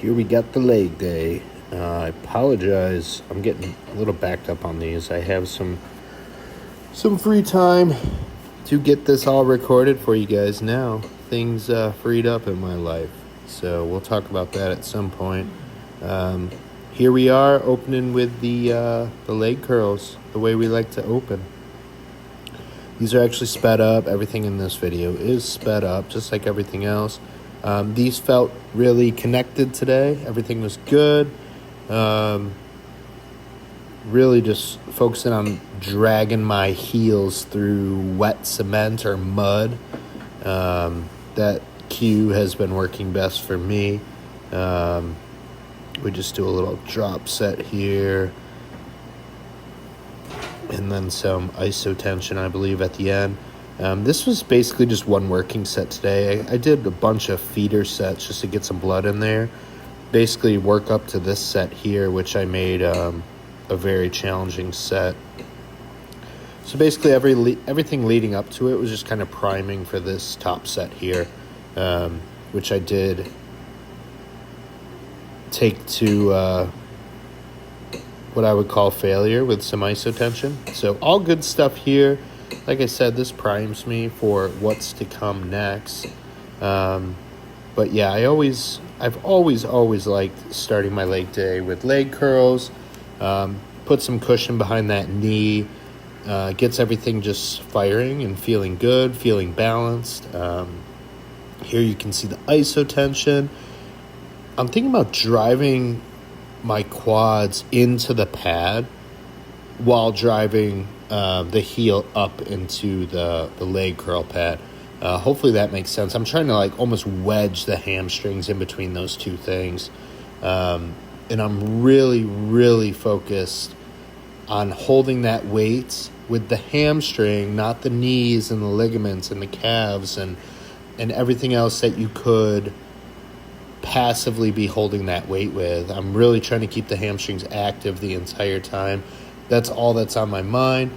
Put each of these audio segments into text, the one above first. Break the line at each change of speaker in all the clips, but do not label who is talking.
Here we got the leg day. I apologize. I'm getting a little backed up on these. I have some free time to get this all recorded for you guys now. Things freed up in my life. So we'll talk about that at some point. Here we are opening with the leg curls, the way we like to open. These are actually sped up. Everything in this video is sped up, just like everything else. These felt really connected today. Everything was good. Really just focusing on dragging my heels through wet cement or mud. That cue has been working best for me. We just do a little drop set here. And then some isotension, I believe, at the end. This was basically just one working set today. I did a bunch of feeder sets just to get some blood in there. Basically work up to this set here, which I made a very challenging set. So basically everything leading up to it was just kind of priming for this top set here, which I did take to what I would call failure with some isotension. So all good stuff here. Like I said, this primes me for what's to come next. But yeah, I've always liked starting my leg day with leg curls. Put some cushion behind that knee. Gets everything just firing and feeling good, feeling balanced. Here you can see the isotension. I'm thinking about driving my quads into the pad while driving the heel up into the leg curl pad. Hopefully that makes sense. I'm trying to almost wedge the hamstrings in between those two things. And I'm really focused on holding that weight with the hamstring, not the knees and the ligaments and the calves and everything else that you could passively be holding that weight with. I'm really trying to keep the hamstrings active the entire time. That's all that's on my mind.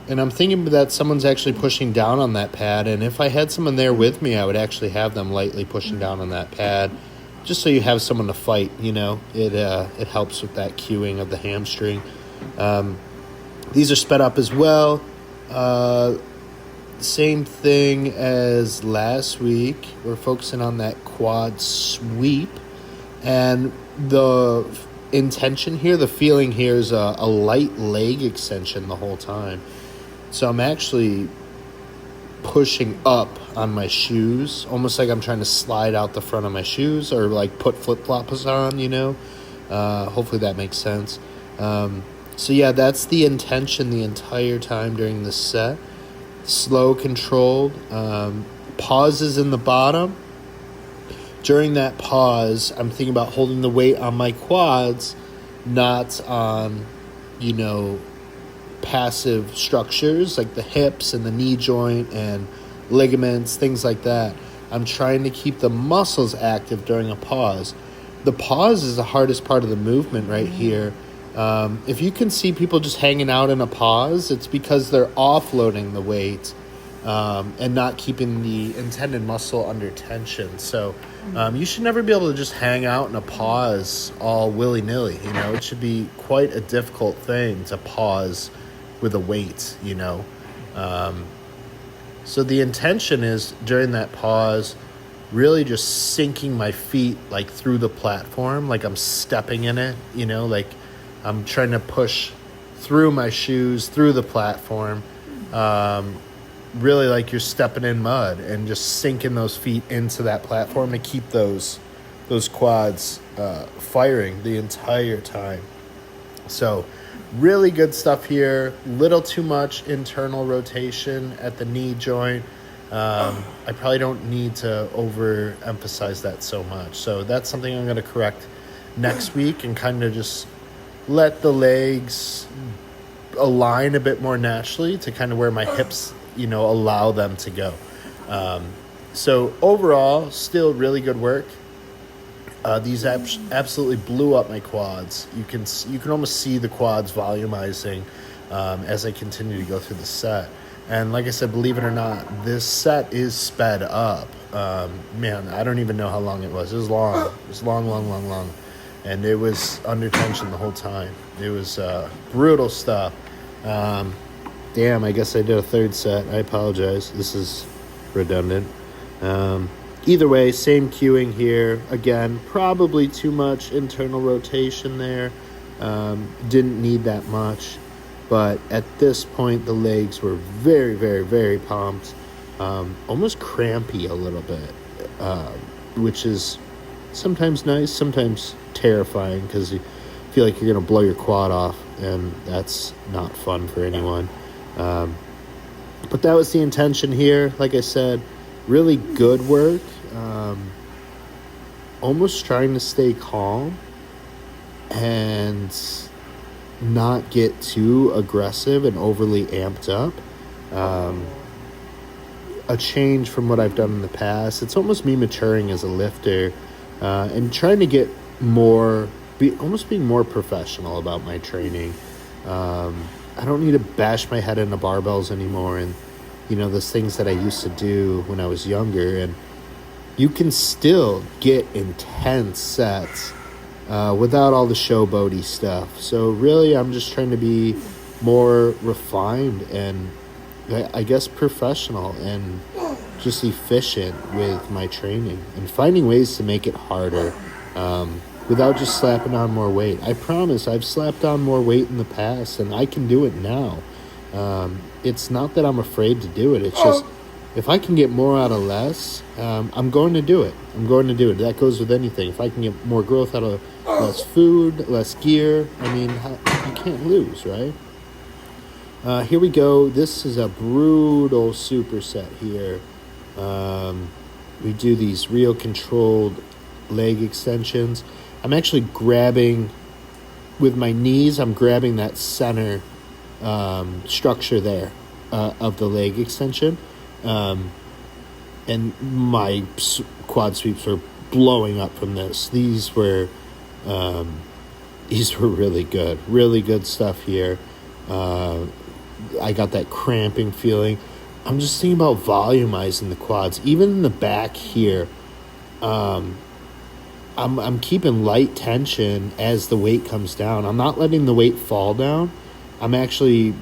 And I'm thinking that someone's actually pushing down on that pad. And if I had someone there with me, I would actually have them lightly pushing down on that pad, just so you have someone to fight. It helps with that cueing of the hamstring. These are sped up as well. Same thing as last week. We're focusing on that quad sweep. And the intention here, the feeling here is a light leg extension the whole time. So I'm actually pushing up on my shoes, almost like I'm trying to slide out the front of my shoes or put flip-flops on, Hopefully that makes sense. So yeah, that's the intention the entire time during this set. Slow, controlled, pauses in the bottom. During that pause, I'm thinking about holding the weight on my quads, not on, passive structures like the hips and the knee joint and ligaments, things like that. I'm trying to keep the muscles active during a pause. The pause is the hardest part of the movement right here. If you can see people just hanging out in a pause, it's because they're offloading the weight and not keeping the intended muscle under tension. So you should never be able to just hang out in a pause all willy-nilly. It should be quite a difficult thing to pause with a weight, So the intention is during that pause, really just sinking my feet through the platform, like I'm stepping in it, I'm trying to push through my shoes, through the platform, really like you're stepping in mud and just sinking those feet into that platform to keep those quads firing the entire time. So really good stuff here. Little too much internal rotation at the knee joint. I probably don't need to overemphasize that so much. So that's something I'm going to correct next week and kind of just let the legs align a bit more naturally to kind of where my hips, allow them to go. So overall, still really good work. These absolutely blew up my quads. You can almost see the quads volumizing as I continue to go through the set. And like I said, believe it or not, this set is sped up. Man, I don't even know how long it was. It was long. It was long, long, long, long. And it was under tension the whole time. It was brutal stuff. Damn, I guess I did a third set. I apologize. This is redundant. Either way, same cueing here. Again, probably too much internal rotation there. Didn't need that much. But at this point, the legs were very, very, very pumped. Almost crampy a little bit, which is sometimes nice, sometimes terrifying because you feel like you're going to blow your quad off, and that's not fun for anyone. But that was the intention here. Like I said, really good work. Almost trying to stay calm and not get too aggressive and overly amped up. A change from what I've done in the past. It's almost me maturing as a lifter, and trying to get almost being more professional about my training. I don't need to bash my head into barbells anymore, and those things that I used to do when I was younger. And you can still get intense sets without all the showboaty stuff. So really, I'm just trying to be more refined and I guess professional and just efficient with my training and finding ways to make it harder without just slapping on more weight. I promise I've slapped on more weight in the past and I can do it now. It's not that I'm afraid to do it. It's just if I can get more out of less, I'm going to do it. That goes with anything. If I can get more growth out of less food, less gear, you can't lose, right? Here we go. This is a brutal superset here. We do these real controlled leg extensions. I'm actually grabbing with my knees. I'm grabbing that center structure there of the leg extension. And my quad sweeps were blowing up from this. These were really good stuff here. I got that cramping feeling. I'm just thinking about volumizing the quads, even in the back here. I'm keeping light tension as the weight comes down. I'm not letting the weight fall down. I'm actually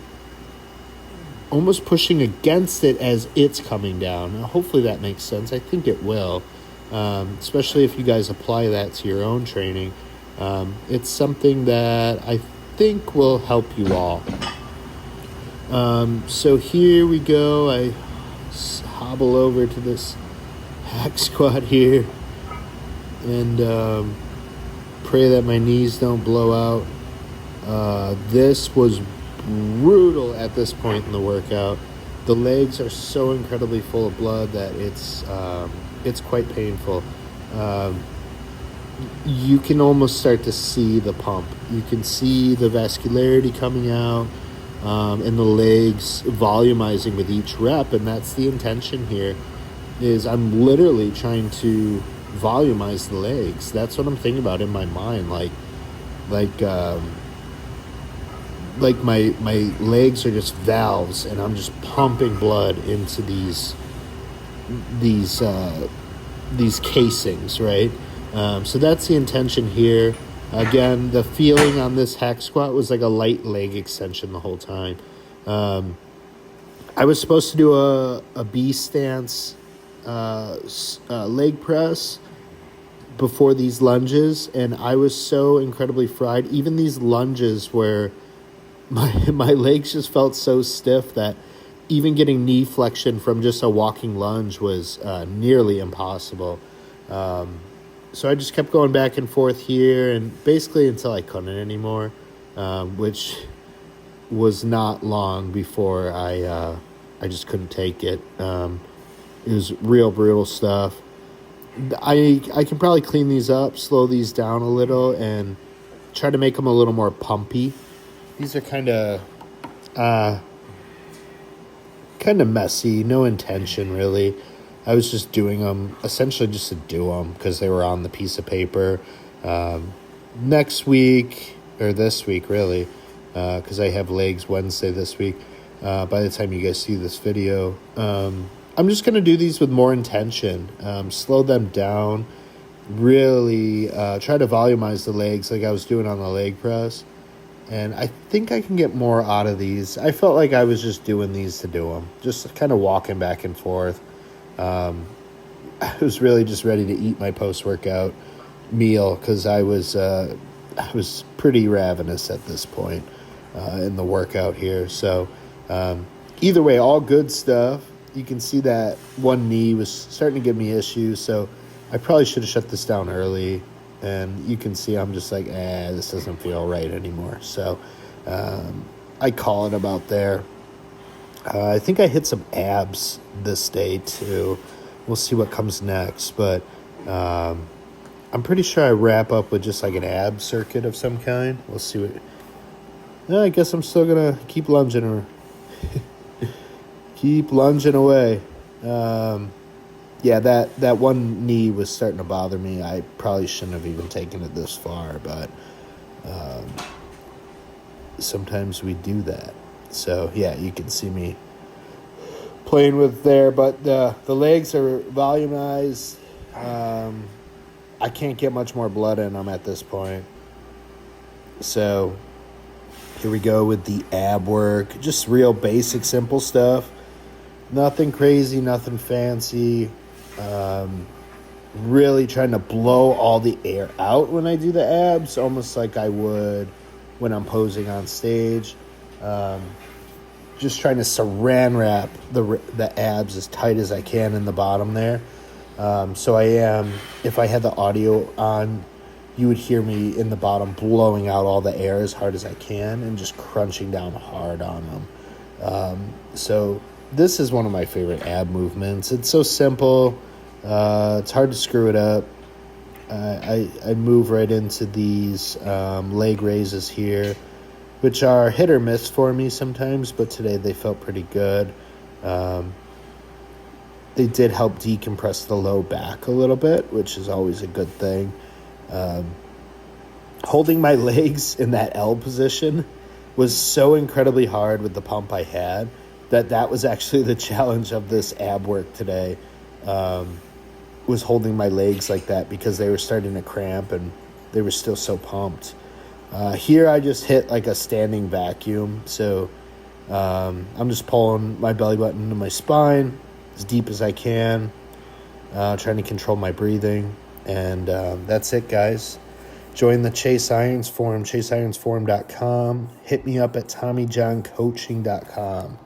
almost pushing against it as it's coming down. Now, hopefully that makes sense. I think it will, especially if you guys apply that to your own training. It's something that I think will help you all. So here we go. I hobble over to this hack squat here and pray that my knees don't blow out. This was brutal at this point in the workout. The legs are so incredibly full of blood that it's quite painful. You can almost start to see the pump. You can see the vascularity coming out, and the legs volumizing with each rep, and that's the intention here. Is I'm literally trying to volumize the legs. That's what I'm thinking about in my mind. Like my legs are just valves, and I'm just pumping blood into these casings, right? So that's the intention here. Again, the feeling on this hack squat was like a light leg extension the whole time. I was supposed to do a B stance leg press before these lunges, and I was so incredibly fried. Even these lunges where my legs just felt so stiff that even getting knee flexion from just a walking lunge was nearly impossible. So I just kept going back and forth here, and basically until I couldn't anymore, which was not long before I just couldn't take it. It was real brutal stuff. I can probably clean these up, slow these down a little, and try to make them a little more pumpy. These are kind of messy, no intention really. I was just doing them essentially just to do them because they were on the piece of paper. Next week, or this week really, because I have legs Wednesday this week. by the time you guys see this video. I'm just going to do these with more intention, slow them down, really try to volumize the legs like I was doing on the leg press. And I think I can get more out of these. I felt like I was just doing these to do them, just kind of walking back and forth. I was really just ready to eat my post-workout meal because I was pretty ravenous at this point in the workout here. So either way, all good stuff. You can see that one knee was starting to give me issues, so I probably should have shut this down early. And you can see I'm just like, this doesn't feel right anymore. So I call it about there. I think I hit some abs this day too. We'll see what comes next. But I'm pretty sure I wrap up with just like an ab circuit of some kind. We'll see what... I guess I'm still going to keep lunging or keep lunging away. Yeah, that one knee was starting to bother me. I probably shouldn't have even taken it this far, but sometimes we do that. So, yeah, you can see me playing with there, but the legs are volumized. I can't get much more blood in them at this point. So, here we go with the ab work. Just real basic, simple stuff. Nothing crazy, nothing fancy. Really trying to blow all the air out when I do the abs, almost like I would when I'm posing on stage. Just trying to saran wrap the abs as tight as I can in the bottom there. So I am, if I had the audio on, you would hear me in the bottom blowing out all the air as hard as I can and just crunching down hard on them. So this is one of my favorite ab movements. It's so simple. It's hard to screw it up. I move right into these leg raises here, which are hit or miss for me sometimes, but today they felt pretty good. They did help decompress the low back a little bit, which is always a good thing. Holding my legs in that L position was so incredibly hard with the pump I had that was actually the challenge of this ab work today, was holding my legs like that because they were starting to cramp and they were still so pumped. Here I just hit like a standing vacuum, so I'm just pulling my belly button into my spine as deep as I can, trying to control my breathing, and that's it, guys. Join the Chase Irons Forum, chaseironsforum.com. Hit me up at TommyJohnCoaching.com.